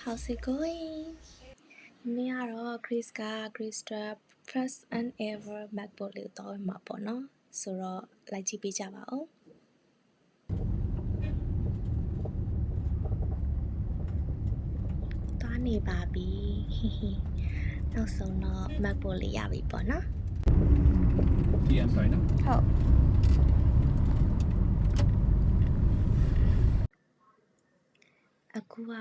how's it going? နေ့ကတော့ Chris က first and ever MacBook လေးတော့ဝင်မှာပေါ့နော်ဆိုတော့လိုက်ကြည့်ပေးကြပါဦးတွားနေပါပြီနောက်ဆုံးတော့ MacBook လေးရပြီပေါ့နော် Yeah, sorry, no. ဟုတ်အခုက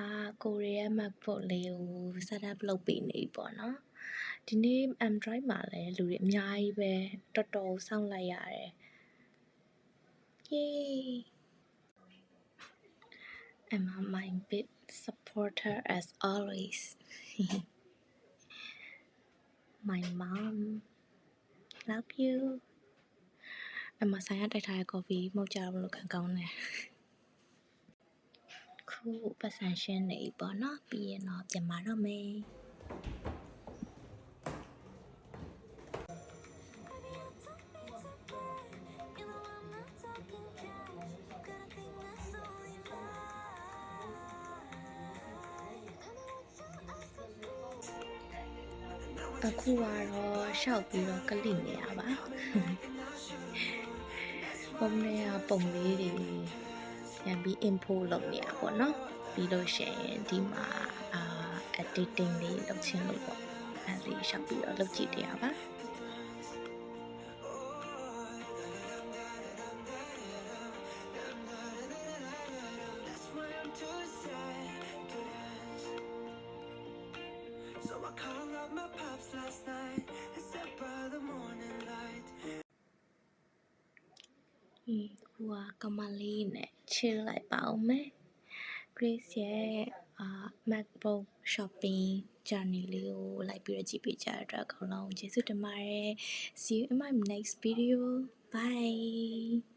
ကိုရီးယား MacBook လေးကို setup လုပ်ပေးနေပြီပေါ့နော်ဒီနေ့ Android မှာလည်းလူတွေအများကြီးပဲတော်တော်စောင့်လိုက်ရတယ် Yay I'm my big supporter as always my mom love you အမဆိုင်ရတိုက်ထားတဲ့ coffee မှုတ်ကြတော့လို့ခံကောင်းတယ်ခုပတ်စံရှင်းနေပေါ့နော်ပြီးရင်တော့ပြန်มาတော့မယ်အခုကတော့ရှောက်ပြီးတော့ကလိနေရပါပုံနဲ့ပုံလေးတွေပြန်ပြီး import လုပ်နေရပါတော့ပြီးလို့ရှိရင်ဒီမှာ editing လေးလုပ်ချင်းလို့ပေါ့အဲဒီရှောက်ပြီးတော့လုပ်ကြည့်တယ်ပါခုကမလေးနဲ့ chill လိုက်ပါအောင်မယ် Grace ရဲ့ MacBook shopping journey လေးကိုလိုက်ပြီးတော့ကြည့်ပေးကြတဲ့အတွက်အကုန်လုံးကျေးဇူးတင်ပါတယ် See you in my next video bye